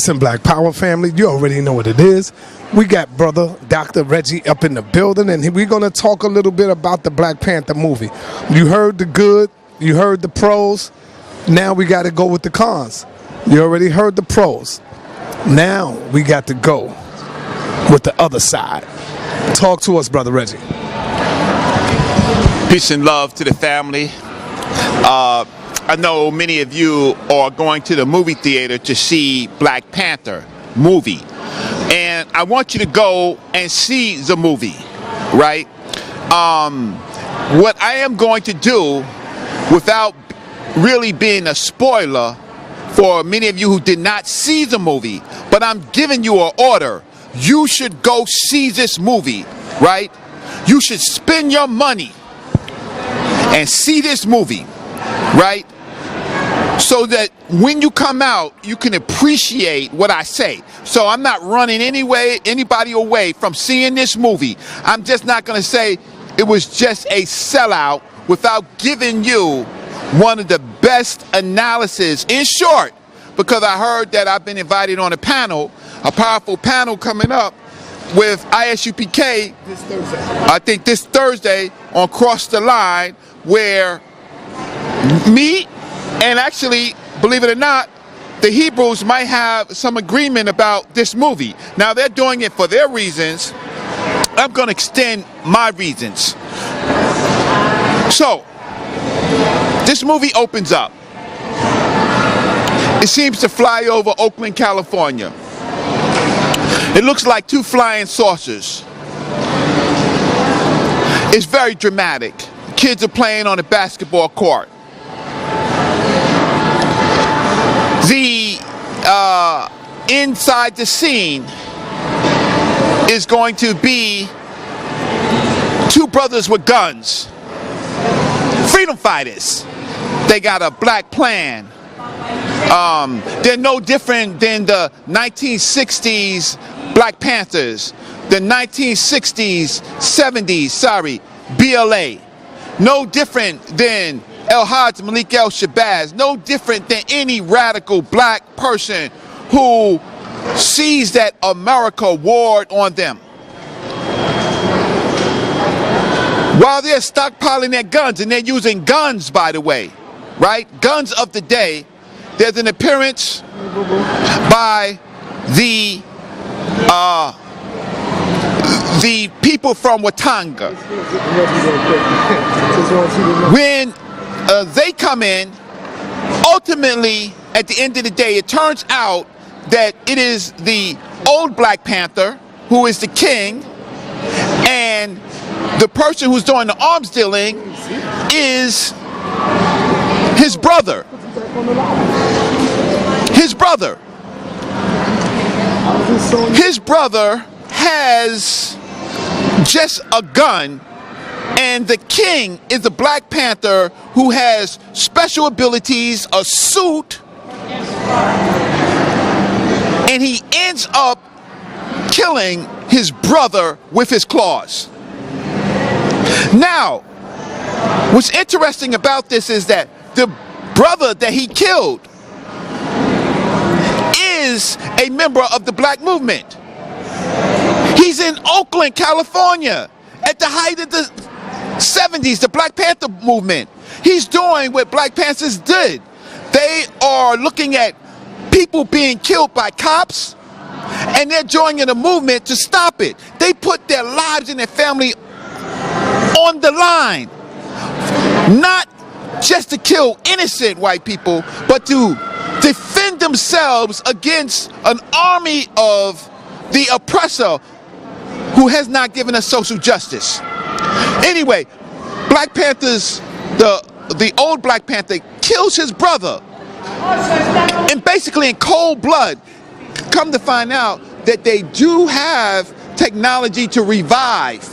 Listen, Black Power family, you already know what it is. We got brother Dr. Reggie up in the building, and we're going to talk a little bit about the Black Panther movie. You heard the good, you heard the pros, now we got to go with the cons. You already heard the pros. Now we got to go with the other side. Talk to us, brother Reggie. Peace and love to the family. I know many of you are going to the movie theater to see Black Panther movie. And I want you to go and see the movie, right? What I am going to do, without really being a spoiler for many of you who did not see the movie, but I'm giving you an order. You should go see this movie, right? You should spend your money and see this movie, right? So that when you come out, you can appreciate what I say. So I'm not running anybody away from seeing this movie. I'm just not going to say it was just a sellout without giving you one of the best analysis, in short, because I heard that I've been invited on a panel, a powerful panel coming up with ISUPK, I think this Thursday on Cross the Line, where me and actually, believe it or not, the Hebrews might have some agreement about this movie. Now, they're doing it for their reasons. I'm going to extend my reasons. So, this movie opens up. It seems to fly over Oakland, California. It looks like two flying saucers. It's very dramatic. Kids are playing on a basketball court. The inside the scene is going to be two brothers with guns, freedom fighters. They got a black plan. They're no different than the 1960s Black Panthers, the 1960s, 70s, BLA. No different than El Hajj Malik El Shabazz, no different than any radical black person who sees that America warred on them. While they're stockpiling their guns, and they're using guns, by the way, right? Guns of the day. There's an appearance by the people from Watanga. When they come in, ultimately, at the end of the day, it turns out that it is the old Black Panther who is the king, and the person who's doing the arms dealing is his brother. His brother. His brother has just a gun, and the king is the Black Panther who has special abilities, a suit, and he ends up killing his brother with his claws. Now, what's interesting about this is that the brother that he killed is a member of the black movement. He's in Oakland, California, at the height of the 70s, the Black Panther movement. He's doing what Black Panthers did. They are looking at people being killed by cops, and they're joining a movement to stop it. They put their lives and their family on the line, not just to kill innocent white people, but to defend themselves against an army of the oppressor who has not given us social justice. Anyway, Black Panthers, the old Black Panther kills his brother, and basically in cold blood. Come to find out that they do have technology to revive,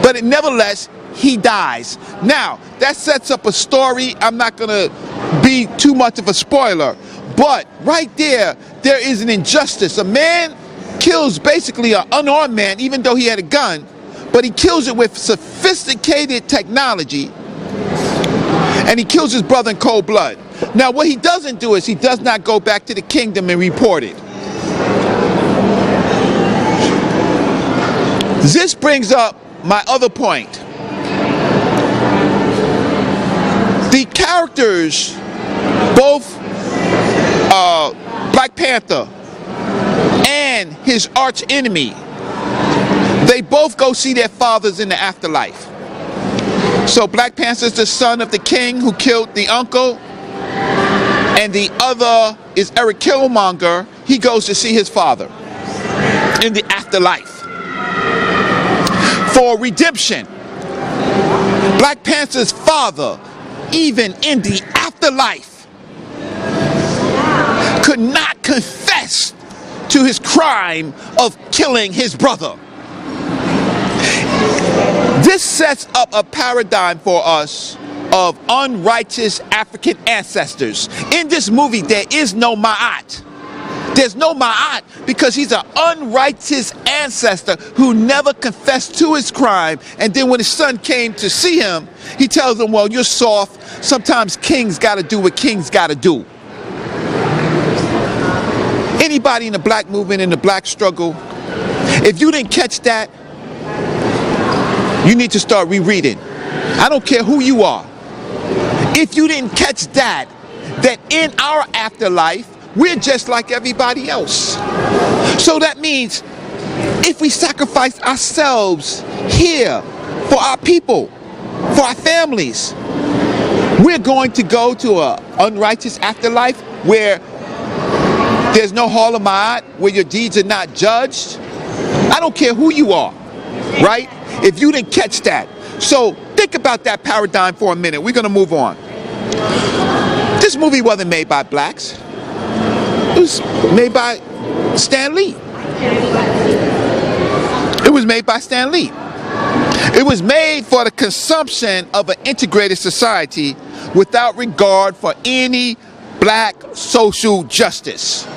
but nevertheless, he dies. Now, that sets up a story. I'm not going to be too much of a spoiler, but right there is an injustice. A man kills basically an unarmed man, even though he had a gun, but he kills it with sophisticated technology, and he kills his brother in cold blood. Now, what he doesn't do is he does not go back to the kingdom and report it. This brings up my other point. The characters, both Black Panther and his arch enemy, they both go see their fathers in the afterlife. So Black Panther is the son of the king who killed the uncle, and the other is Eric Killmonger. He goes to see his father in the afterlife for redemption. Black Panther's father, even in the afterlife, could not confess to his crime of killing his brother. This sets up a paradigm for us of unrighteous African ancestors. In this movie, there is no Ma'at. There's no Ma'at because he's an unrighteous ancestor who never confessed to his crime. And then when his son came to see him, he tells him, well, you're soft. Sometimes kings got to do what kings got to do. Anybody in the black movement, in the black struggle, if you didn't catch that, you need to start rereading. I don't care who you are. If you didn't catch that in our afterlife, we're just like everybody else. So that means if we sacrifice ourselves here for our people, for our families, we're going to go to an unrighteous afterlife where there's no Hall of Ma'at, where your deeds are not judged. I don't care who you are, right? If you didn't catch that. So think about that paradigm for a minute. We're going to move on. This movie wasn't made by blacks. It was made by Stan Lee. It was made by Stan Lee. It was made for the consumption of an integrated society without regard for any black social justice.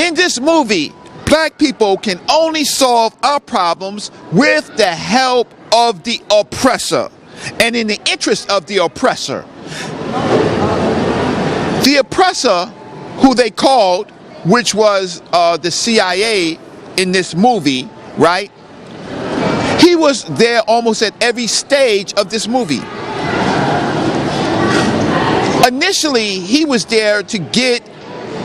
In this movie, black people can only solve our problems with the help of the oppressor and in the interest of the oppressor. The oppressor, who they called, which was the CIA in this movie, right? He was there almost at every stage of this movie. Initially, he was there to get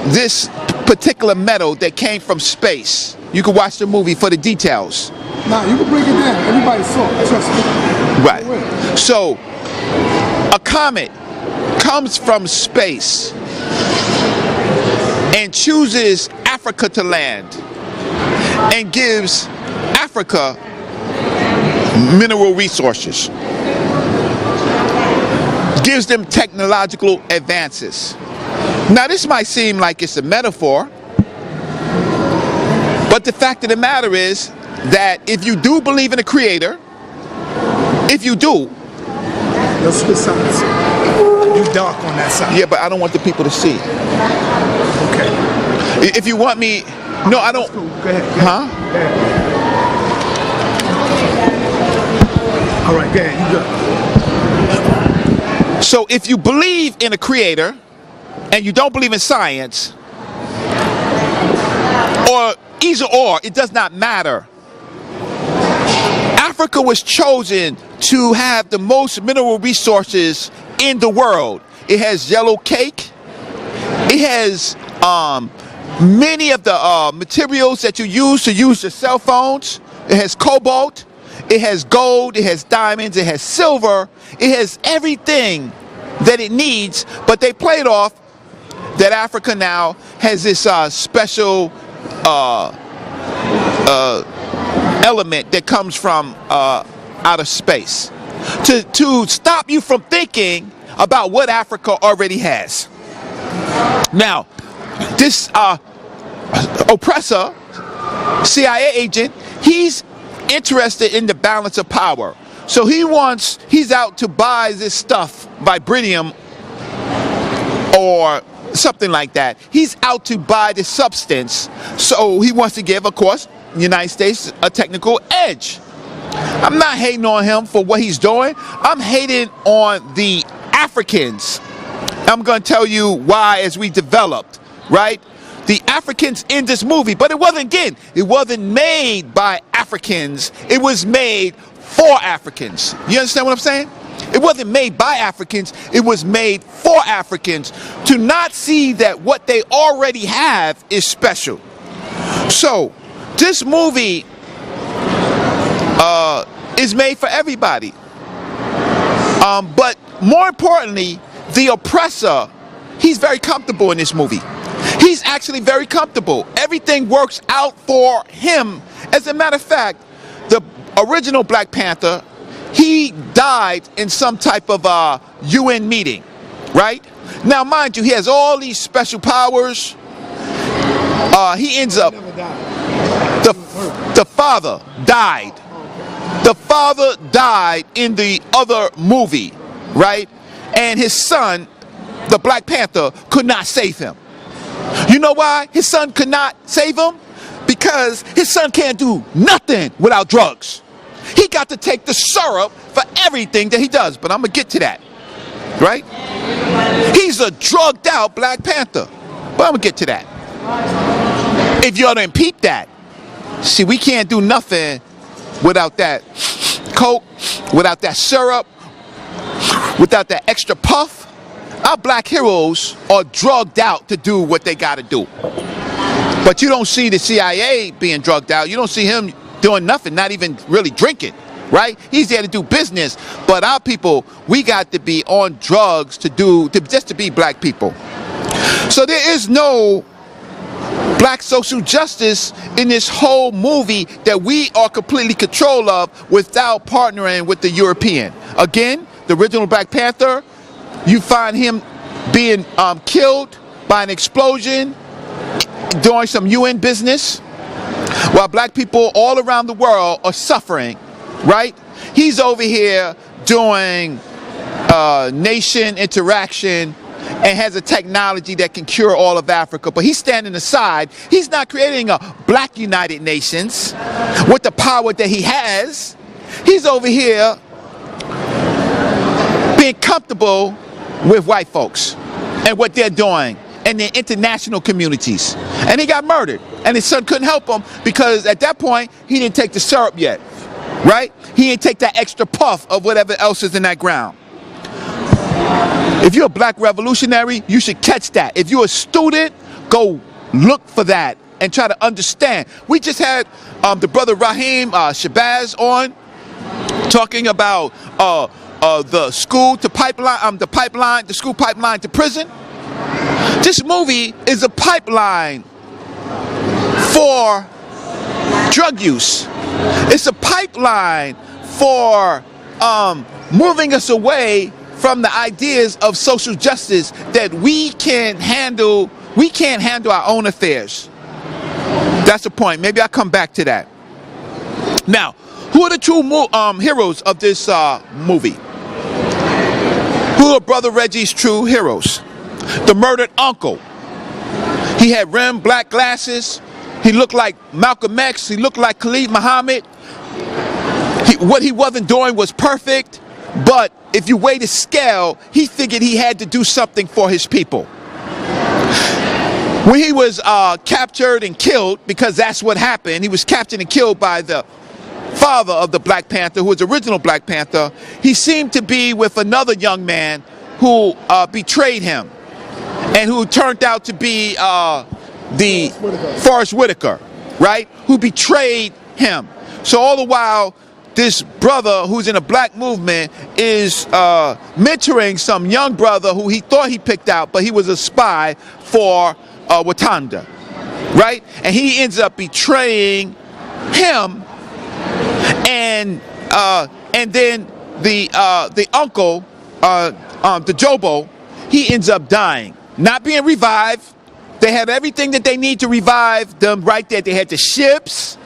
this particular metal that came from space. You can watch the movie for the details. Nah, you can break it down. Everybody saw it, trust me. Right. So, a comet comes from space and chooses Africa to land and gives Africa mineral resources, gives them technological advances. Now this might seem like it's a metaphor, but the fact of the matter is that if you do believe in a creator, if you do, let's switch sides. You dark on that side. Yeah, but I don't want the people to see. Okay. If you want me, no, I don't. Cool. Go ahead. Huh? Go ahead. All right, go ahead. You go. So if you believe in a creator and you don't believe in science, or either or, it does not matter. Africa was chosen to have the most mineral resources in the world. It has yellow cake. It has many of the materials that you use your cell phones. It has cobalt. It has gold. It has diamonds. It has silver. It has everything that it needs. But they played off that Africa now has this special element that comes from outer space to stop you from thinking about what Africa already has. Now, this oppressor, CIA agent, he's interested in the balance of power. So he's out to buy this stuff, vibranium or something like that. He's out to buy the substance. So he wants to give, of course, the United States a technical edge. I'm not hating on him for what he's doing. I'm hating on the Africans. I'm going to tell you why as we developed, right? The Africans in this movie, but it wasn't, again, it wasn't made by Africans. Africans. It was made for Africans. You understand what I'm saying? It wasn't made by Africans. It was made for Africans to not see that what they already have is special. So this movie is made for everybody. But more importantly, the oppressor, he's very comfortable in this movie. He's actually very comfortable. Everything works out for him. As a matter of fact, the original Black Panther, he died in some type of UN meeting, right? Now, mind you, he has all these special powers. He ends up, the father died. The father died in the other movie, right? And his son, the Black Panther, could not save him. You know why his son could not save him? Because his son can't do nothing without drugs. He got to take the syrup for everything that he does. But I'm going to get to that, right? He's a drugged out Black Panther. But I'm going to get to that. If you ought to peep that, see, we can't do nothing without that coke, without that syrup, without that extra puff. Our black heroes are drugged out to do what they got to do. But you don't see the CIA being drugged out. You don't see him doing nothing, not even really drinking, right? He's there to do business. But our people, we got to be on drugs just to be black people. So there is no black social justice in this whole movie that we are completely control of without partnering with the European. Again, the original Black Panther, you find him being killed by an explosion doing some UN business, while black people all around the world are suffering, right? He's over here doing nation interaction and has a technology that can cure all of Africa, but he's standing aside. He's not creating a black United Nations with the power that he has. He's over here being comfortable with white folks and what they're doing and their international communities. And he got murdered. And his son couldn't help him because at that point, he didn't take the syrup yet, right? He didn't take that extra puff of whatever else is in that ground. If you're a black revolutionary, you should catch that. If you're a student, go look for that and try to understand. We just had the brother Raheem Shabazz on talking about the school pipeline to prison. This movie is a pipeline for drug use. It's a pipeline for moving us away from the ideas of social justice that we can't handle our own affairs. That's the point. Maybe I'll come back to that. Now, who are the true heroes of this movie? Who are Brother Reggie's true heroes? The murdered uncle. He had rimmed black glasses. He looked like Malcolm X. He looked like Khalid Muhammad. What he wasn't doing was perfect, but if you weigh the scale, he figured he had to do something for his people. When he was captured and killed, because that's what happened, he was captured and killed by the father of the Black Panther, who was the original Black Panther. He seemed to be with another young man who betrayed him and who turned out to be the Forrest Whitaker, right? Who betrayed him. So all the while, this brother who's in a black movement is mentoring some young brother who he thought he picked out, but he was a spy for Wakanda, right? And he ends up betraying him, and then the uncle, the Jobo, he ends up dying, not being revived. They have everything that they need to revive them right there. They had the ships,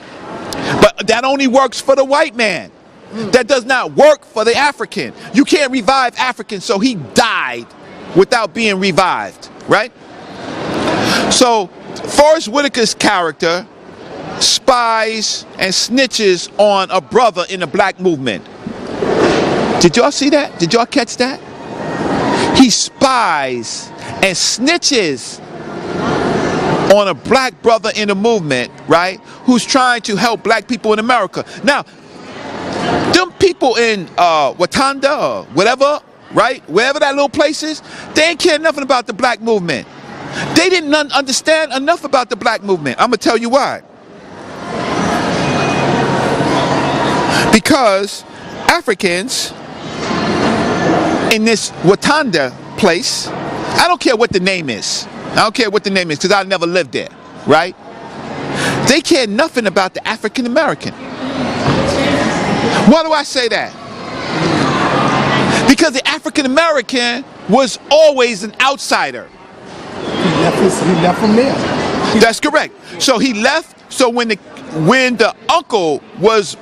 but that only works for the white man. That does not work for the African. You can't revive Africans, so he died without being revived, right? So Forrest Whitaker's character spies and snitches on a brother in the black movement. Did y'all see that? Did y'all catch that? He spies and snitches on a black brother in the movement, right, who's trying to help black people in America. Now, them people in Wakanda or whatever, right, wherever that little place is, they ain't care nothing about the black movement. They didn't understand enough about the black movement. I'm going to tell you why. Because Africans in this Wakanda place, I don't care what the name is. I don't care what the name is because I never lived there, right? They care nothing about the African American. Why do I say that? Because the African American was always an outsider. He left from there. That's correct. So he left. So when the uncle was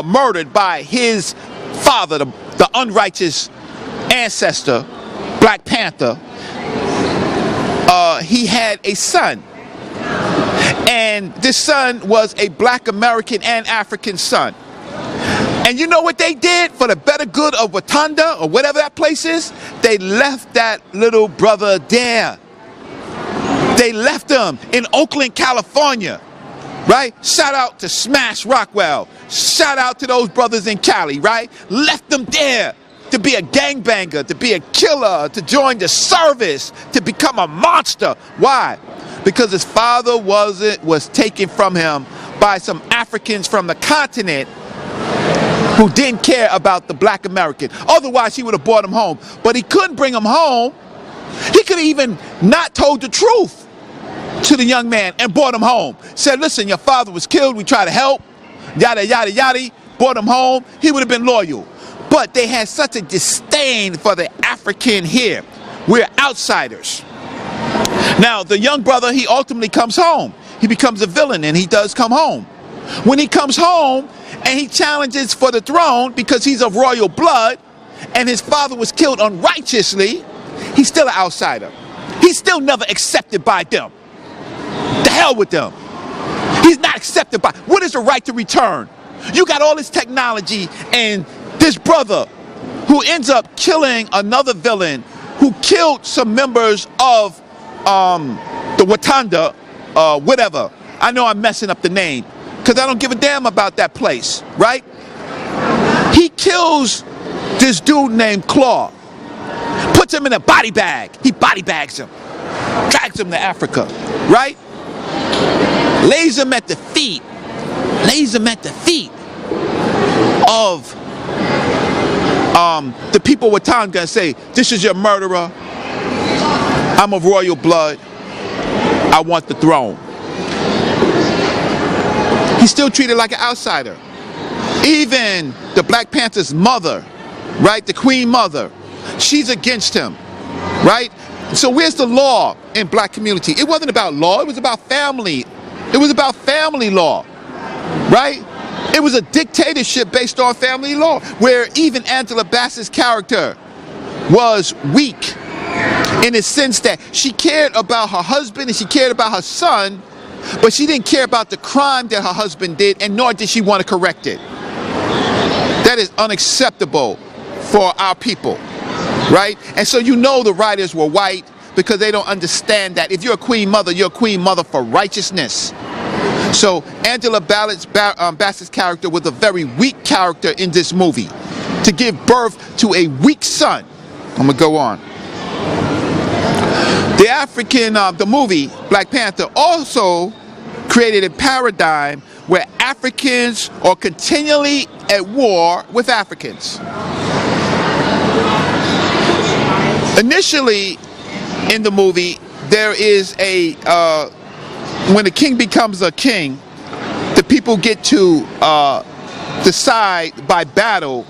murdered by his father, the unrighteous ancestor, Black Panther, he had a son. And this son was a black American and African son. And you know what they did for the better good of Wakanda or whatever that place is? They left that little brother there. They left him in Oakland, California, right? Shout out to Smash Rockwell. Shout out to those brothers in Cali, right? Left them there to be a gangbanger, to be a killer, to join the service, to become a monster. Why? Because his father was taken from him by some Africans from the continent who didn't care about the black American. Otherwise, he would have brought him home. But he couldn't bring him home. He could have even not told the truth to the young man and brought him home. Said, listen, your father was killed. We tried to help. Yada, yada, yada. Brought him home. He would have been loyal. But they had such a disdain for the African here. We're outsiders. Now, the young brother, he ultimately comes home. He becomes a villain, and he does come home. When he comes home and he challenges for the throne because he's of royal blood and his father was killed unrighteously, he's still an outsider. He's still never accepted by them. The hell with them. He's not accepted by... What is the right to return? You got all this technology and this brother who ends up killing another villain who killed some members of the Wakanda, whatever. I know I'm messing up the name because I don't give a damn about that place, right? He kills this dude named Claw, puts him in a body bag. He body bags him, drags him to Africa, right? Lays him at the feet of the people with Tonga and say, this is your murderer. I'm of royal blood. I want the throne. He's still treated like an outsider. Even the Black Panther's mother, right, the Queen Mother, she's against him, right? So where's the law in black community? It wasn't about law, it was about family. It was about family law, right? It was a dictatorship based on family law, where even Angela Bassett's character was weak in the sense that she cared about her husband and she cared about her son, but she didn't care about the crime that her husband did, and nor did she want to correct it. That is unacceptable for our people, right? And so you know the writers were white because they don't understand that if you're a queen mother, you're a queen mother for righteousness. So Angela Bassett's character was a very weak character in this movie to give birth to a weak son. I'm gonna go on. The movie Black Panther also created a paradigm where Africans are continually at war with Africans. Initially in the movie, there is when the king becomes a king, the people get to decide by battle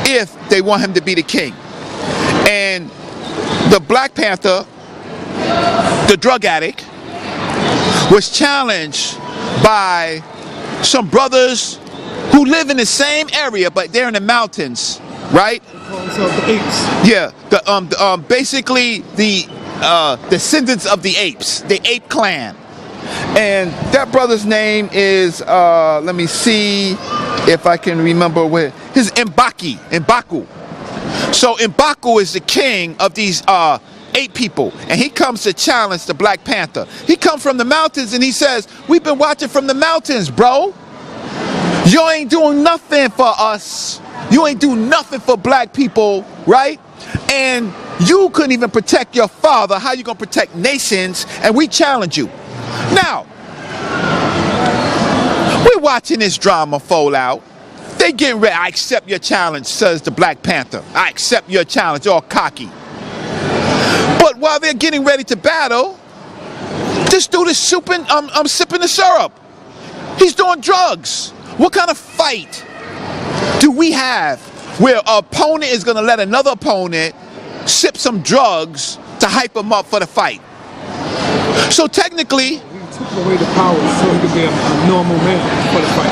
if they want him to be the king. And the Black Panther, the drug addict, was challenged by some brothers who live in the same area, but they're in the mountains, right? So the apes. Yeah, basically the descendants of the apes, the ape clan. And that brother's name is, let me see if I can remember where, his M'Baku. So M'Baku is the king of these 8 people, and he comes to challenge the Black Panther. He comes from the mountains and he says, we've been watching from the mountains, bro. You ain't doing nothing for us. You ain't do nothing for black people, right? And you couldn't even protect your father. How you gonna protect nations? And we challenge you. Now, we're watching this drama fold out. They getting ready. I accept your challenge, says the Black Panther. I accept your challenge, all cocky. But while they're getting ready to battle, this dude is sipping the syrup. He's doing drugs. What kind of fight do we have where an opponent is going to let another opponent sip some drugs to hype him up for the fight? So technically, he took away the power so he could be a normal man for the fight.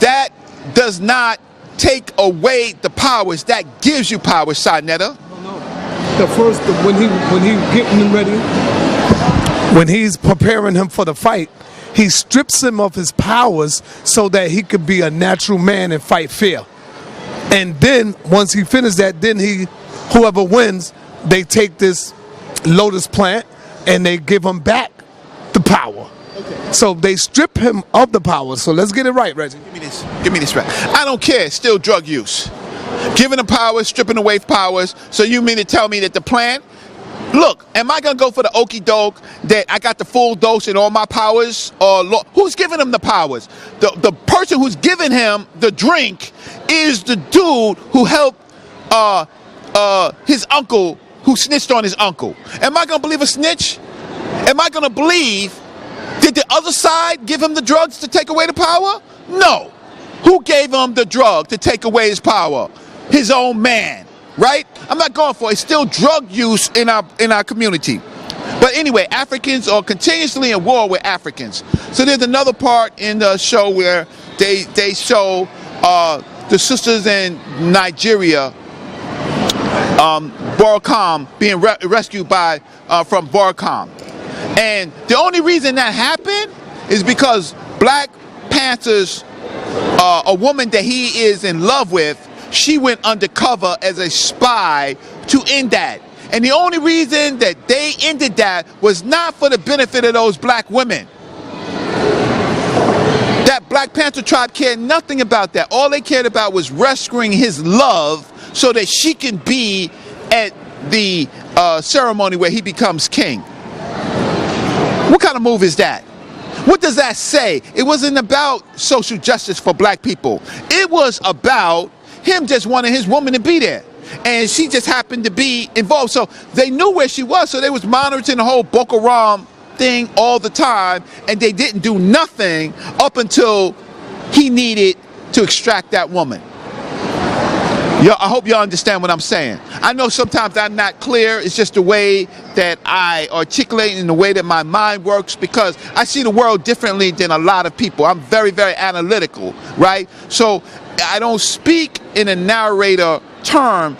That does not take away the powers. That gives you power, Sarnetta. No. The first, when he getting him ready, when he's preparing him for the fight, he strips him of his powers so that he could be a natural man and fight fair. And then once he finishes that, then whoever wins, they take this lotus plant and they give him back the power. Okay. So they strip him of the power. So let's get it right, Reggie. Give me this right. I don't care. It's still drug use. Giving the powers, stripping away powers. So you mean to tell me that the plant? Look, am I going to go for the okie doke that I got the full dose in all my powers? Or who's giving him the powers? The person who's giving him the drink is the dude who helped his uncle, who snitched on his uncle. Am I going to believe a snitch? Am I going to believe, did the other side give him the drugs to take away the power? No. Who gave him the drug to take away his power? His own man. Right? I'm not going for it. It's still drug use in our community. But anyway, Africans are continuously in war with Africans. So there's another part in the show where they show the sisters in Nigeria, Boracom, being rescued from Boracom. And the only reason that happened is because Black Panther's a woman that he is in love with, she went undercover as a spy to end that. And the only reason that they ended that was not for the benefit of those black women. That Black Panther tribe cared nothing about that. All they cared about was rescuing his love so that she can be at the ceremony where he becomes king. What kind of move is that? What does that say? It wasn't about social justice for black people. It was about him just wanting his woman to be there. And she just happened to be involved. So they knew where she was. So they was monitoring the whole Boko Haram thing all the time. And they didn't do nothing up until he needed to extract that woman. I hope y'all understand what I'm saying. I know sometimes I'm not clear. It's just the way that I articulate and the way that my mind works, because I see the world differently than a lot of people. I'm very, very analytical, right? So I don't speak in a narrator term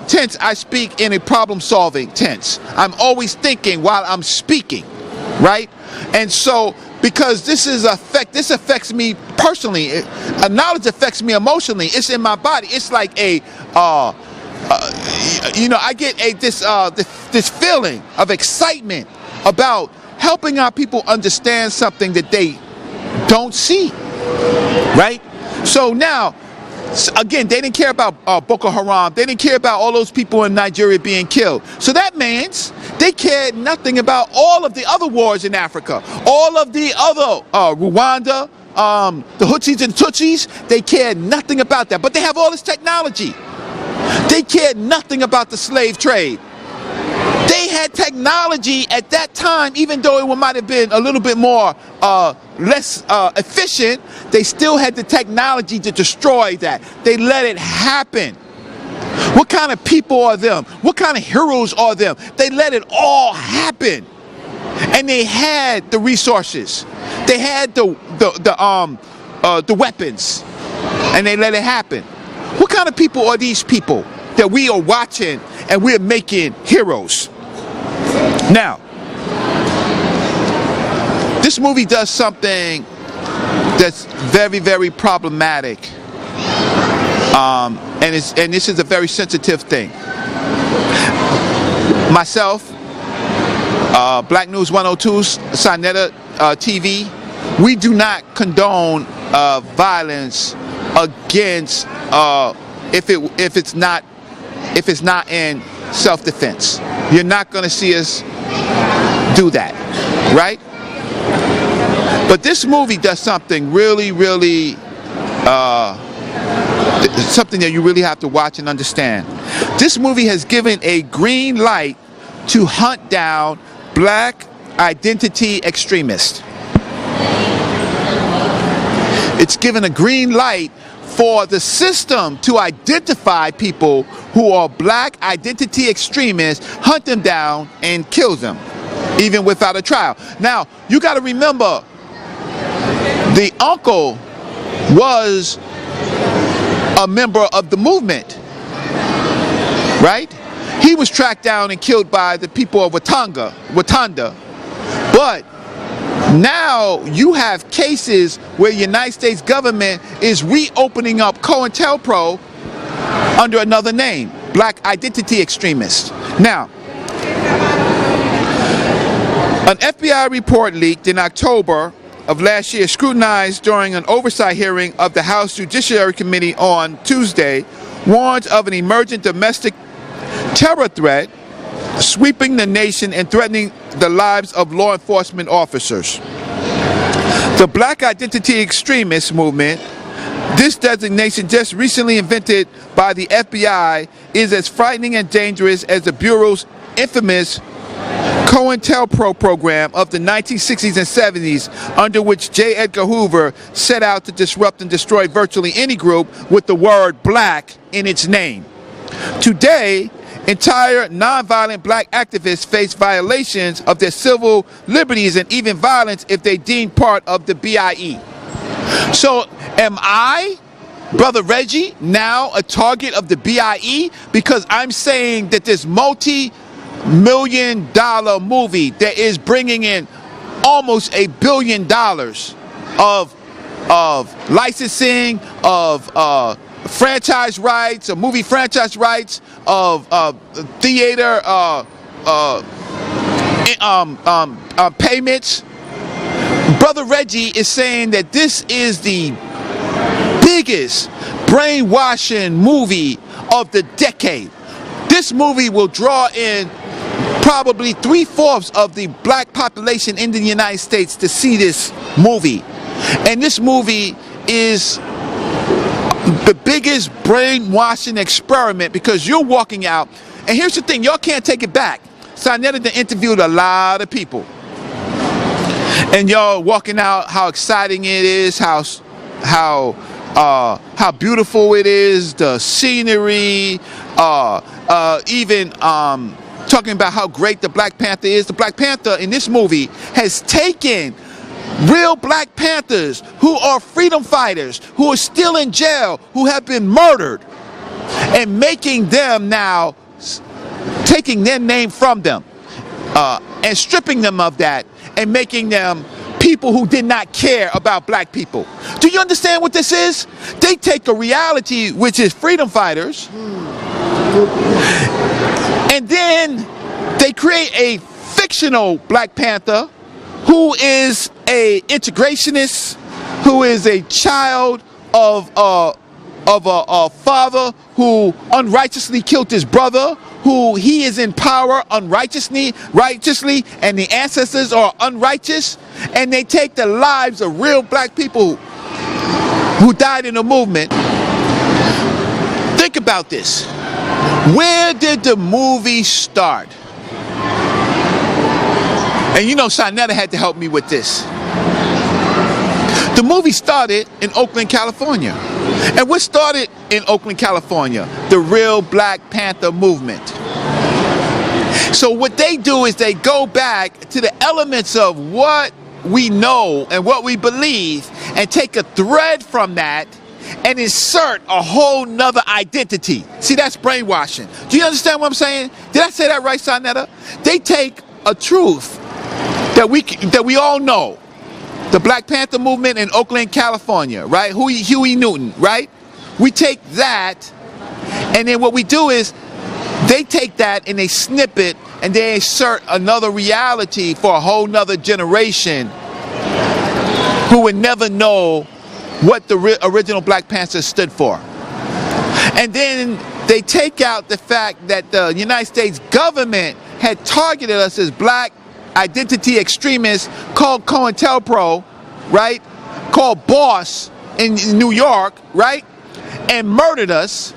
tense. I speak in a problem-solving tense. I'm always thinking while I'm speaking, right? And so, because this affects me personally. Knowledge affects me emotionally. It's in my body. It's like I get this feeling of excitement about helping our people understand something that they don't see, right? So now, again, they didn't care about Boko Haram. They didn't care about all those people in Nigeria being killed. So that means they cared nothing about all of the other wars in Africa. All of the other, Rwanda, the Hutsis and Tutsis, they cared nothing about that. But they have all this technology. They cared nothing about the slave trade. They had technology at that time, even though it might have been a little bit more less efficient. They still had the technology to destroy that. They let it happen. What kind of people are them? What kind of heroes are them? They let it all happen, and they had the resources. They had the weapons, and they let it happen. What kind of people are these people that we are watching and we're making heroes? Now, this movie does something that's very, very problematic, and this is a very sensitive thing. myself, Black News 102's Sonetta TV, we do not condone violence against if it's not in self-defense. You're not going to see us do that, right? But this movie does something really, something that you really have to watch and understand. This movie has given a green light to hunt down black identity extremists. It's given a green light for the system to identify people who are black identity extremists, hunt them down, and kill them, even without a trial. Now, you got to remember, the uncle was a member of the movement, right? He was tracked down and killed by the people of Wakanda. But now you have cases where the United States government is reopening up COINTELPRO under another name, black identity extremists. Now, an FBI report leaked in October of last year, scrutinized during an oversight hearing of the House Judiciary Committee on Tuesday, warns of an emergent domestic terror threat sweeping the nation and threatening the lives of law enforcement officers. The Black Identity Extremist movement, this designation just recently invented by the FBI, is as frightening and dangerous as the Bureau's infamous COINTELPRO program of the 1960s and 70s, under which J. Edgar Hoover set out to disrupt and destroy virtually any group with the word black in its name. Today, entire nonviolent black activists face violations of their civil liberties and even violence if they deem part of the BIE. So am I, Brother Reggie, now a target of the BIE because I'm saying that this multi-million-dollar movie that is bringing in almost $1 billion of licensing, of franchise rights, of movie franchise rights, of theater payments. Brother Reggie is saying that this is the biggest brainwashing movie of the decade. This movie will draw in probably 3/4 of the black population in the United States to see this movie. And this movie is the biggest brainwashing experiment because you're walking out, and here's the thing, y'all can't take it back. Sonetta interviewed a lot of people, and y'all walking out how exciting it is, how beautiful it is, the scenery, even talking about how great the Black Panther is. The Black Panther in this movie has taken real Black Panthers who are freedom fighters, who are still in jail, who have been murdered, and making them now, taking their name from them, and stripping them of that, and making them people who did not care about black people. Do you understand what this is? They take a reality, which is freedom fighters, and then they create a fictional Black Panther who is a integrationist, who is a child of a father who unrighteously killed his brother, who he is in power righteously, and the ancestors are unrighteous, and they take the lives of real black people who died in the movement. Think about this. Where did the movie start? And you know, Sonetta had to help me with this. The movie started in Oakland, California. And what started in Oakland, California? The real Black Panther movement. So what they do is they go back to the elements of what we know and what we believe and take a thread from that and insert a whole nother identity. See, that's brainwashing. Do you understand what I'm saying? Did I say that right, Sonetta? They take a truth that we all know. The Black Panther movement in Oakland, California, right? Huey Newton, right? We take that, and then what we do is they take that and they snip it and they insert another reality for a whole nother generation who would never know what the original Black Panther stood for. And then they take out the fact that the United States government had targeted us as black identity extremists called COINTELPRO, right? Called Boss in New York, right? And murdered us.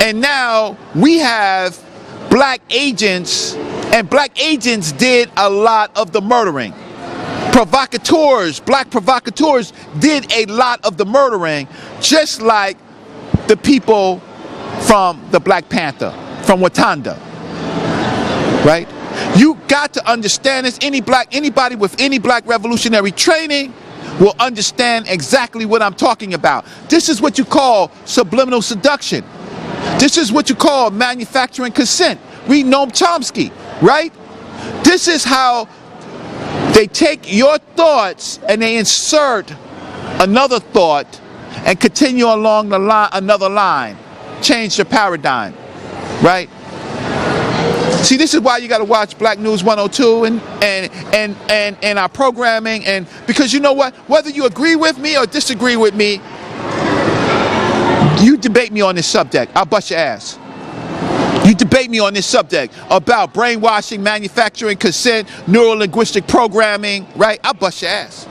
And now we have black agents, and black agents did a lot of the murdering. Provocateurs, black provocateurs did a lot of the murdering, just like the people from the Black Panther, from Wakanda, right? You got to understand this. Anybody with any black revolutionary training will understand exactly what I'm talking about. This is what you call subliminal seduction. This is what you call manufacturing consent. Read Noam Chomsky, right? This is how they take your thoughts and they insert another thought and continue along the line, another line. Change the paradigm, right? See, this is why you got to watch Black News 102 and our programming, and because you know what? Whether you agree with me or disagree with me, you debate me on this subject, I'll bust your ass. You debate me on this subject about brainwashing, manufacturing consent, neuro-linguistic programming, right? I'll bust your ass.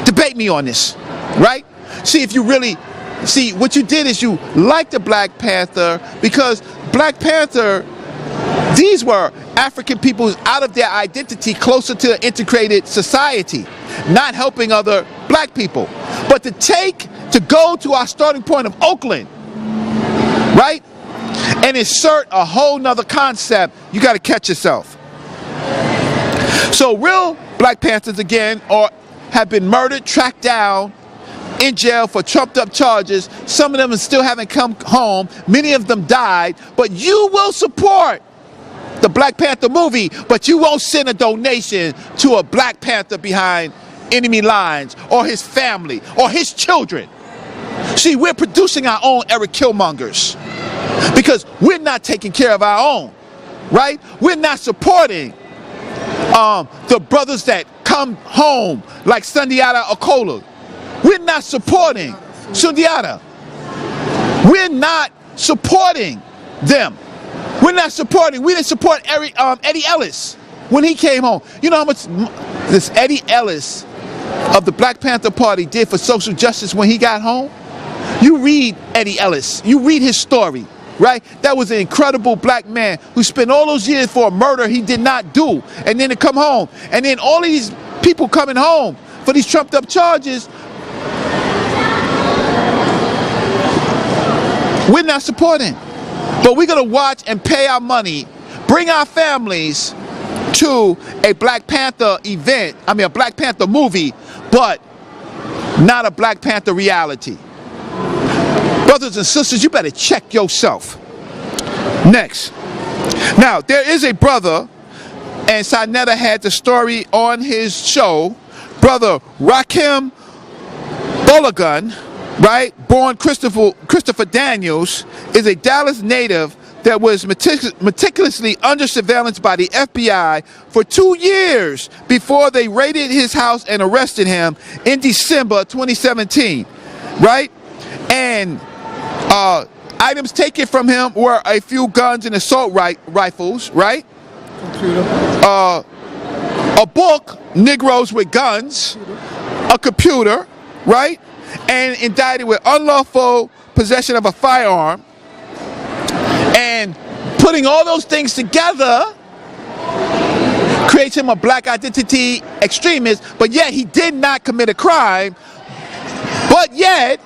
Debate me on this, right? See if you really, see what you did is you liked the Black Panther because Black Panther, these were African peoples out of their identity closer to an integrated society, not helping other black people. But to go to our starting point of Oakland, right? And insert a whole nother concept, you got to catch yourself. So real Black Panthers, again, have been murdered, tracked down, in jail for trumped up charges. Some of them still haven't come home. Many of them died. But you will support the Black Panther movie, but you won't send a donation to a Black Panther behind enemy lines or his family or his children. See, we're producing our own Eric Killmongers because we're not taking care of our own, right? We're not supporting the brothers that come home like Sundiata Okola. We're not supporting Sundiata. We're not supporting them. We didn't support Eddie Ellis when he came home. You know how much this Eddie Ellis of the Black Panther Party did for social justice when he got home? You read Eddie Ellis. You read his story, right? That was an incredible black man who spent all those years for a murder he did not do. And then to come home. And then all of these people coming home for these trumped up charges, we're not supporting. But we're going to watch and pay our money, bring our families to a Black Panther event, a Black Panther movie, but not a Black Panther reality. Brothers and sisters, you better check yourself. Next. Now, there is a brother, and Sinetta had the story on his show, Brother Rakim Bolagun, right? Born Christopher Daniels, is a Dallas native that was meticulously under surveillance by the FBI for 2 years before they raided his house and arrested him in December 2017, right? And items taken from him were a few guns and assault rifles, right? A book, Negroes with Guns, a computer, right? And indicted with unlawful possession of a firearm. And putting all those things together creates him a black identity extremist, but yet he did not commit a crime. But yet,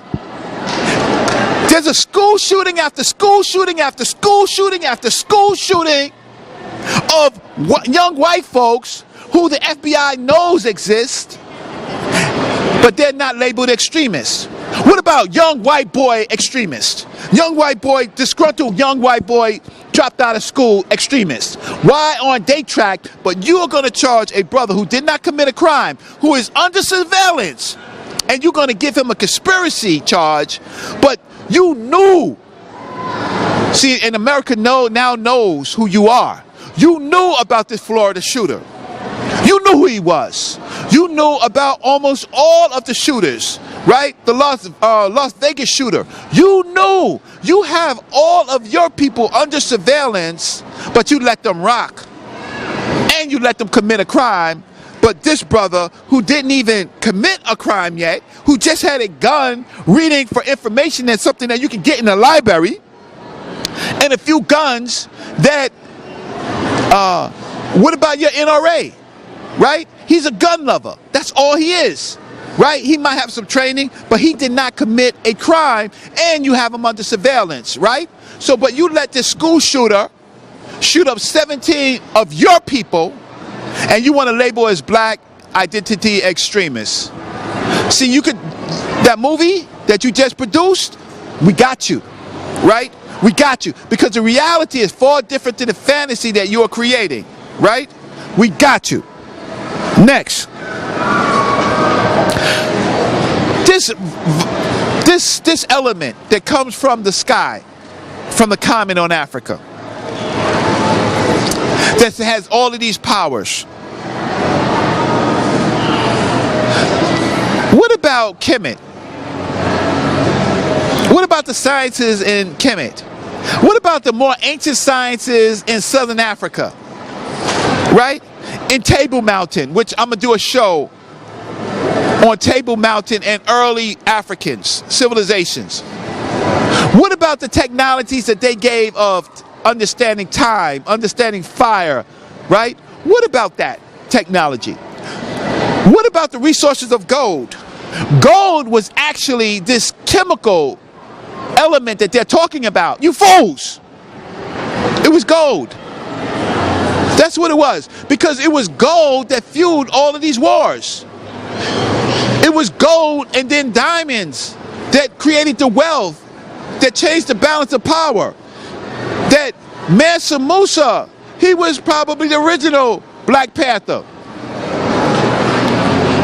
there's a school shooting after school shooting after school shooting after school shooting of young white folks who the FBI knows exist, but they're not labeled extremists. What about young white boy extremist? Young white boy, disgruntled young white boy dropped out of school extremist. Why aren't they tracked? But you are going to charge a brother who did not commit a crime, who is under surveillance, and you're going to give him a conspiracy charge, but you knew See, and America now knows who you are. You knew about this Florida shooter. You knew who he was. You knew about almost all of the shooters, right? The Las Vegas shooter. You knew. You have all of your people under surveillance, but you let them rock. And you let them commit a crime. But this brother, who didn't even commit a crime yet, who just had a gun, reading for information that's something that you can get in the library, and a few guns that, what about your NRA, right? He's a gun lover. That's all he is, right? He might have some training, but he did not commit a crime, and you have him under surveillance, right? So, but you let this school shooter shoot up 17 of your people, and you want to label as black identity extremists. See, you could, that movie that you just produced, we got you, right? We got you, because the reality is far different than the fantasy that you are creating, right? We got you. Next. This element that comes from the sky, from the comment on Africa, that has all of these powers. What about Kemet? What about the sciences in Kemet? What about the more ancient sciences in Southern Africa? Right? In Table Mountain, which I'm going to do a show on Table Mountain and early Africans, civilizations. What about the technologies that they gave of understanding time, understanding fire, right? What about that technology? What about the resources of gold? Gold was actually this chemical element that they're talking about. You fools! It was gold. That's what it was. Because it was gold that fueled all of these wars. It was gold and then diamonds that created the wealth, that changed the balance of power. That Mansa Musa, he was probably the original Black Panther.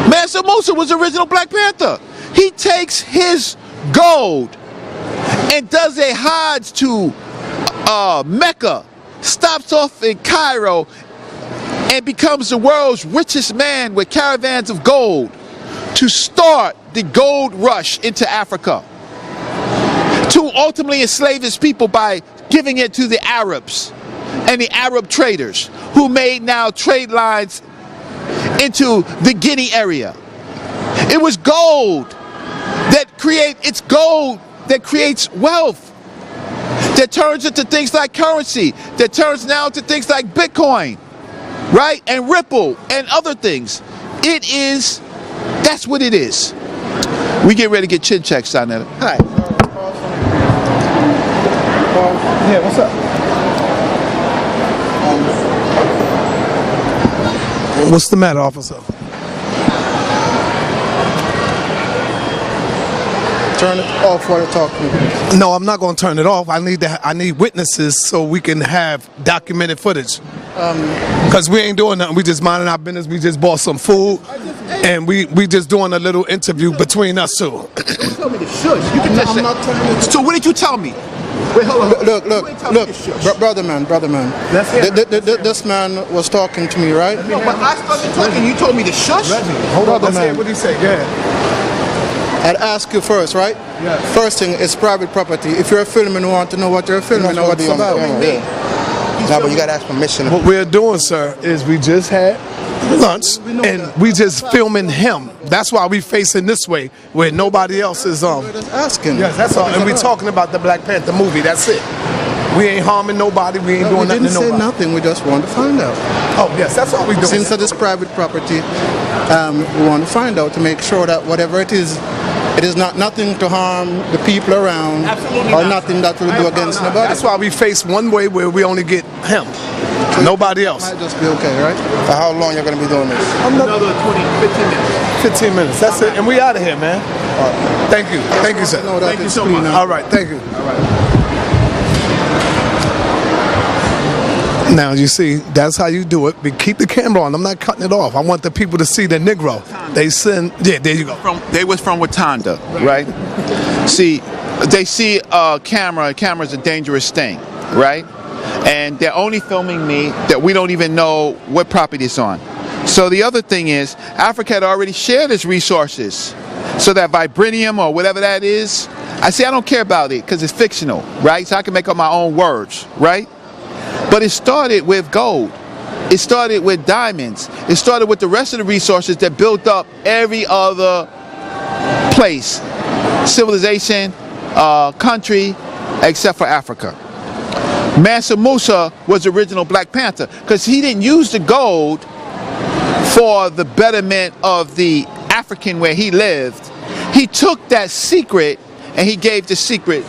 Mansa Musa was the original Black Panther. He takes his gold and does a Hajj to Mecca, stops off in Cairo, and becomes the world's richest man with caravans of gold to start the gold rush into Africa, to ultimately enslave his people by giving it to the Arabs and the Arab traders, who made now trade lines into the Guinea area. It was gold that creates wealth, that turns into things like currency, that turns now into things like Bitcoin, right? And Ripple and other things. That's what it is. We get ready to get chin checks on that. Hi. Yeah, what's up? What's the matter, officer? Turn it off while you're talking. No, I'm not going to turn it off. I need witnesses so we can have documented footage. Because we ain't doing nothing. We just minding our business. We just bought some food, and we just doing a little interview between us two. Don't tell me to shush. You can just say. So what did you tell me? Wait, hold on. Look, brother man. This man was talking to me, right? No, but I started talking. You told me to shush. Reggie, hold on. Let's hear what he said. Yeah. I'd ask you first, right? Yes. First thing, it's private property. If you're filming, you want to know what you're filming or what it's about. No, but you got to ask permission. What we're doing, sir, is we just had lunch, and we just filming him. That's why we facing this way, where nobody else is Just asking. Yes, that's all. And we talking about the Black Panther movie. That's it. We ain't harming nobody. We ain't doing nothing to nobody. We didn't say nothing. We just want to find out. Oh yes, that's all we doing. Since it is private property, we want to find out to make sure that whatever it is not nothing to harm the people around. Absolutely or not. nothing that will do against nobody. That's why we face one way where we only get him, nobody else. Might just be okay, right? For how long you're going to be doing this? Another 15 minutes. 15 minutes. That's it, and we out of here, man. Thank you, sir. Thank you so much. All right, thank you. All right. Now you see, that's how you do it. But keep the camera on. I'm not cutting it off. I want the people to see the Negro. They send. Yeah, there you go. They was from Wakanda, right? See, they see a camera. A camera's a dangerous thing, right? And they're only filming me that we don't even know what property it's on. So the other thing is, Africa had already shared its resources. So that vibranium or whatever that is, I don't care about it because it's fictional, right? So I can make up my own words, right? But it started with gold. It started with diamonds. It started with the rest of the resources that built up every other place, civilization, country, except for Africa. Mansa Musa was the original Black Panther because he didn't use the gold for the betterment of the African where he lived. He took that secret and he gave the secret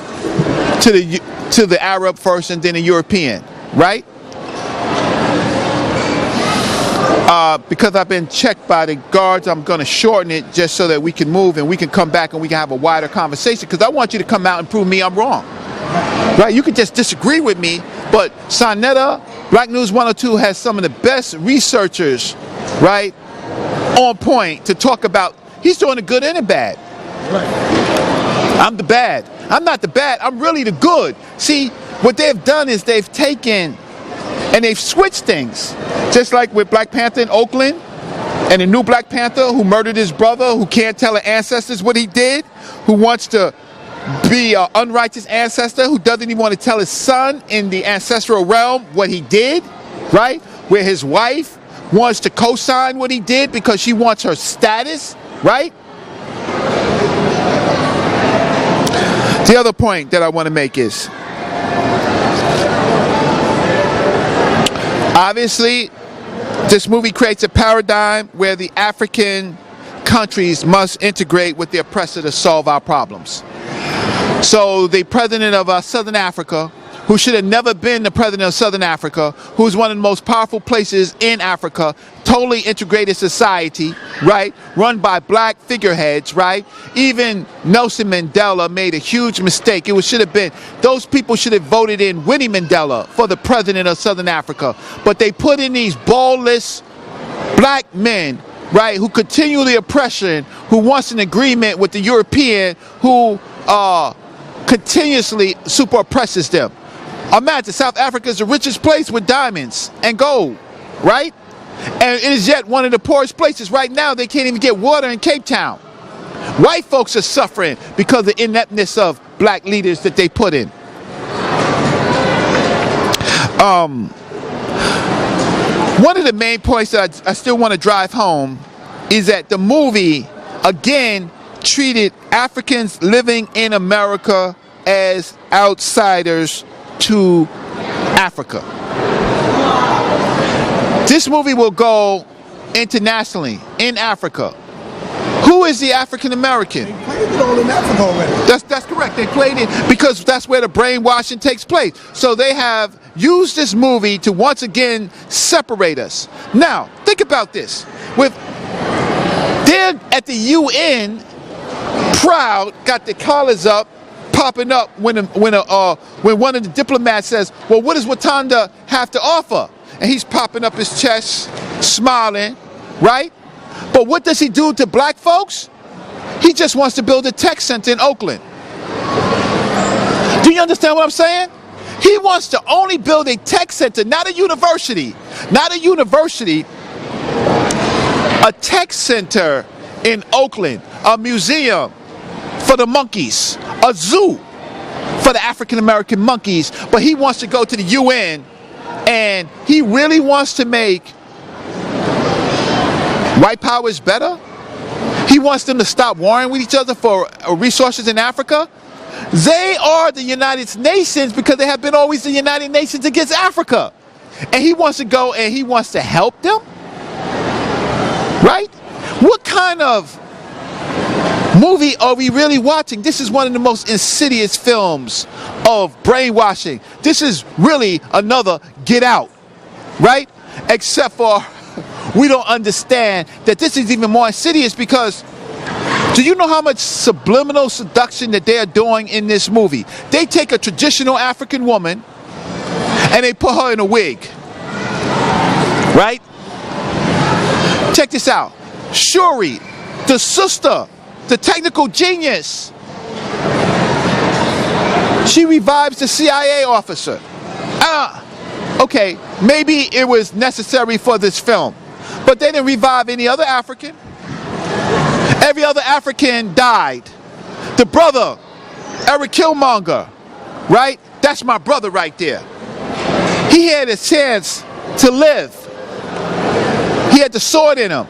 to the Arab first and then the European, right? Because I've been checked by the guards, I'm going to shorten it just so that we can move and we can come back and we can have a wider conversation, because I want you to come out and prove me I'm wrong. Right? You could just disagree with me, but Sonetta, Black News 102 has some of the best researchers, right, on point to talk about. He's doing the good and the bad. Right. I'm the bad. I'm not the bad. I'm really the good. See, what they've done is they've taken and they've switched things. Just like with Black Panther in Oakland and the new Black Panther who murdered his brother, who can't tell the ancestors what he did, who wants to be an unrighteous ancestor, who doesn't even want to tell his son in the ancestral realm what he did, right? Where his wife wants to co-sign what he did because she wants her status, right? The other point that I want to make is, obviously, this movie creates a paradigm where the African countries must integrate with the oppressor to solve our problems. So the president of Southern Africa, who should have never been the president of Southern Africa, who's one of the most powerful places in Africa, totally integrated society, right, run by black figureheads, right? Even Nelson Mandela made a huge mistake. Should have been, those people should have voted in Winnie Mandela for the president of Southern Africa. But they put in these ballless black men, right, who continue the oppression, who wants an agreement with the European, who continuously super oppresses them. Imagine, South Africa is the richest place with diamonds and gold, right? And it is yet one of the poorest places. Right now, they can't even get water in Cape Town. White folks are suffering because of the ineptness of black leaders that they put in. One of the main points that I still want to drive home is that the movie, again, treated Africans living in America as outsiders to Africa. This movie will go internationally in Africa. Who is the African American? They played it all in Africa already. That's correct. They played it because that's where the brainwashing takes place. So they have used this movie to once again separate us. Now, think about this. They're at the UN, proud, got the collars up, popping up when one of the diplomats says, well, what does Wakanda have to offer? And he's popping up his chest, smiling, right? But what does he do to black folks? He just wants to build a tech center in Oakland. Do you understand what I'm saying? He wants to only build a tech center, not a university. Not a university, a tech center in Oakland, a museum for the monkeys, a zoo for the African American monkeys. But he wants to go to the UN and he really wants to make white power is better. He wants them to stop warring with each other for resources in Africa. They are the United Nations because they have been always the United Nations against Africa. And he wants to go and he wants to help them? Right? What kind of movie are we really watching? This is one of the most insidious films of brainwashing. This is really another Get Out, right? Except for we don't understand that this is even more insidious because do you know how much subliminal seduction that they are doing in this movie? They take a traditional African woman and they put her in a wig, right? Check this out. Shuri, the sister, the technical genius, She revives the CIA officer. Okay, maybe it was necessary for this film, but they didn't revive any other African. Every other African died. The brother, Eric Killmonger, right? That's my brother right there. He had a chance to live. He had the sword in him.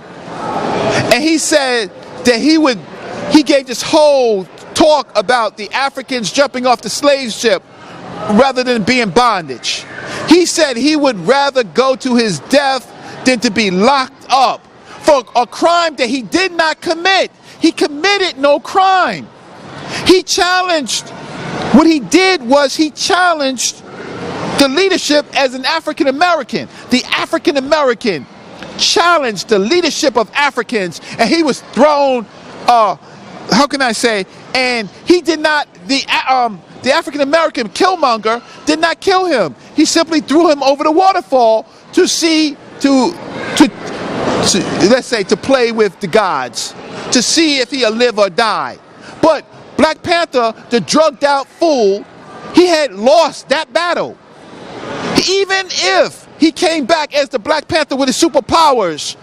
And he said that he gave this whole talk about the Africans jumping off the slave ship rather than being bondage. He said he would rather go to his death than to be locked up for a crime that he did not commit. He committed no crime. He challenged, what he did was he challenged the leadership as an African American. The African American challenged the leadership of Africans, and he was thrown, how can I say, and he did not, the African American Killmonger did not kill him. He simply threw him over the waterfall to see, let's say, to play with the gods, to see if he'll live or die. But Black Panther, the drugged out fool, he had lost that battle. Even if he came back as the Black Panther with his superpowers,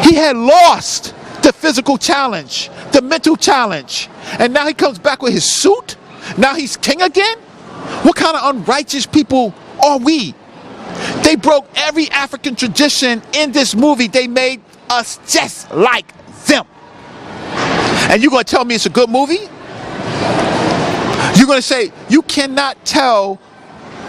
he had lost the physical challenge, the mental challenge. And now he comes back with his suit? Now he's king again? What kind of unrighteous people are we? They broke every African tradition in this movie. They made us just like them. And you're going to tell me it's a good movie? You're going to say, you cannot tell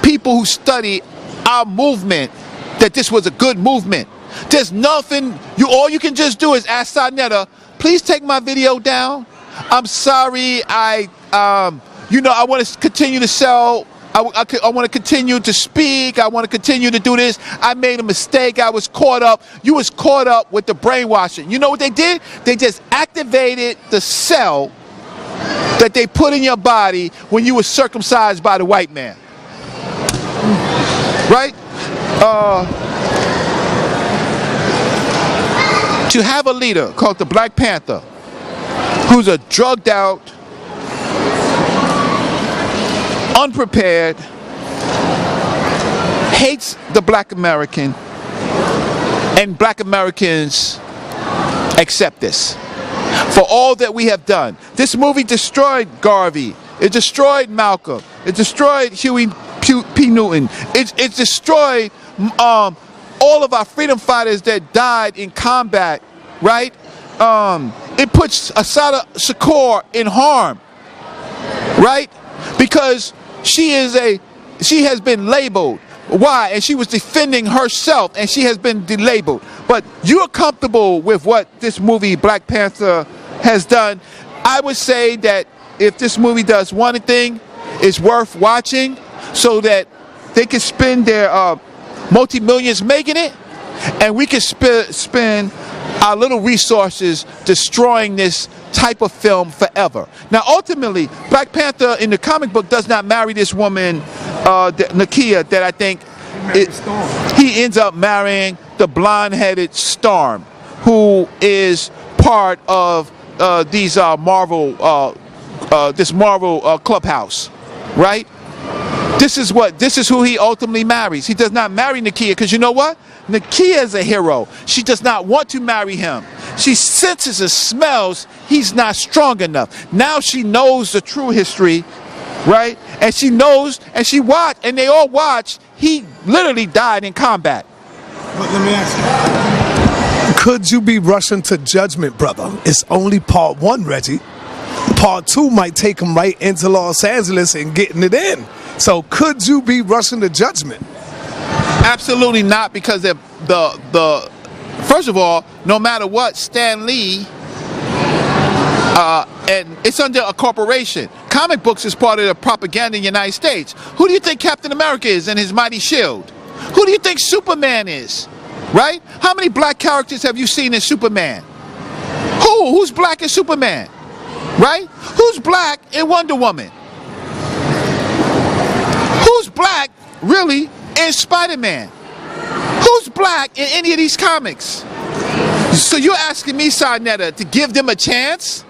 people who study our movement that this was a good movement. There's nothing, all you can just do is ask Sarnetta, please take my video down. I'm sorry, I want to continue to sell. I want to continue to speak. I want to continue to do this. I made a mistake. I was caught up. You was caught up with the brainwashing. You know what they did? They just activated the cell that they put in your body when you were circumcised by the white man. Right? To have a leader called the Black Panther, who's a drugged out, unprepared, hates the Black American, and Black Americans accept this. For all that we have done. This movie destroyed Garvey. It destroyed Malcolm. It destroyed Huey P. Newton. It destroyed all of our freedom fighters that died in combat, right? It puts Assata Shakur in harm, right? Because she has been labeled. Why? And she was defending herself, and she has been delabeled. But you're comfortable with what this movie Black Panther has done. I would say that if this movie does one thing, it's worth watching, so that they can spend their multi-millions making it, and we can spend our little resources destroying this type of film forever. Now, ultimately, Black Panther in the comic book does not marry this woman, Nakia, that I think he ends up marrying the blonde-headed Storm, who is part of this Marvel clubhouse, right? This is who he ultimately marries. He does not marry Nakia, because you know what? Nakia is a hero. She does not want to marry him. She senses and smells he's not strong enough. Now she knows the true history, right? And she knows, and she watched, and they all watched, he literally died in combat. But let me ask you, could you be rushing to judgment, brother? It's only part 1, Reggie. Part 2 might take him right into Los Angeles and getting it in. So could you be rushing to judgment? Absolutely not, because the first of all, no matter what, Stan Lee, and it's under a corporation. Comic books is part of the propaganda in the United States. Who do you think Captain America is and his mighty shield? Who do you think Superman is? Right? How many black characters have you seen in Superman? Who's black in Superman? Right? Who's black in Wonder Woman? Who's black, really, in Spider-Man? Who's black in any of these comics? So you're asking me, Sarnetta, to give them a chance?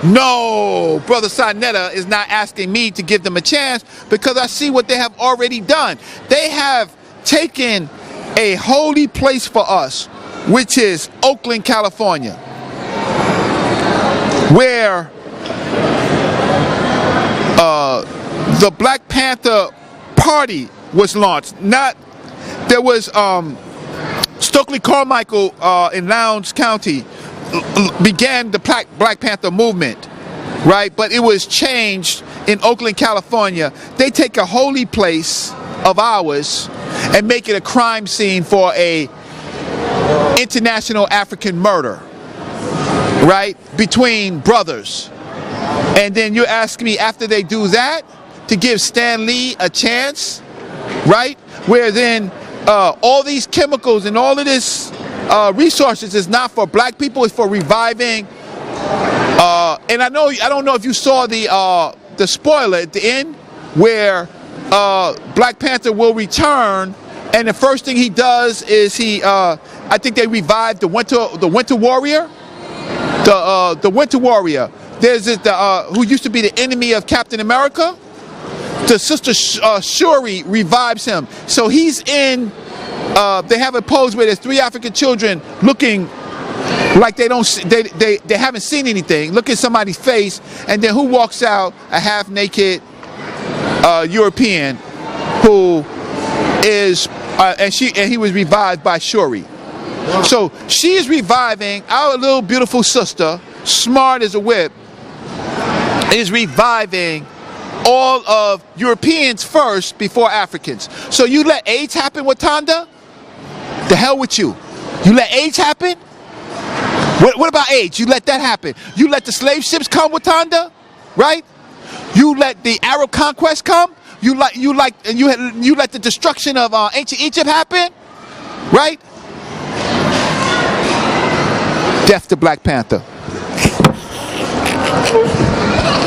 No, Brother Sarnetta is not asking me to give them a chance because I see what they have already done. They have taken a holy place for us, which is Oakland, California, where the Black Panther Party was launched. There was Stokely Carmichael in Lowndes County began the Black Panther movement, right? But it was changed in Oakland, California. They take a holy place of ours and make it a crime scene for a international African murder, right? Between brothers. And then you ask me after they do that to give Stan Lee a chance, right? Where then all these chemicals and all of this resources is not for black people, it's for reviving. And I don't know if you saw the spoiler at the end where Black Panther will return, and the first thing he does is I think they revived the Winter Warrior. The Winter Warrior. There's this who used to be the enemy of Captain America. The sister Shuri revives him. So he's in. They have a pose where there's 3 African children looking like they haven't seen anything. Look at somebody's face, and then who walks out? A half-naked European who is and he was revived by Shuri. So she is reviving our little beautiful sister, smart as a whip, is reviving all of Europeans first before Africans. So you let AIDS happen, Wakanda? The hell with you. You let AIDS happen? What about AIDS? You let that happen. You let the slave ships come, Wakanda? Right? You let the Arab conquest come? You let the destruction of ancient Egypt happen? Right? Death to Black Panther.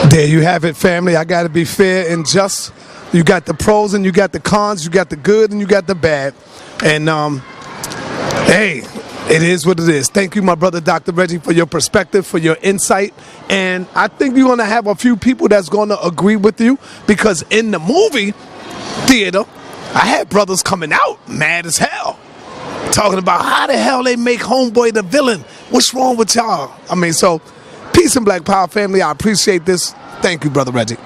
There you have it, family. I got to be fair and just. You got the pros and you got the cons. You got the good and you got the bad. And hey, it is what it is. Thank you, my brother, Dr. Reggie, for your perspective, for your insight. And I think you're going to have a few people that's going to agree with you, because in the movie theater, I had brothers coming out mad as hell, talking about how the hell they make Homeboy the villain. What's wrong with y'all? I mean, so peace and Black Power, family. I appreciate this. Thank you, Brother Reggie.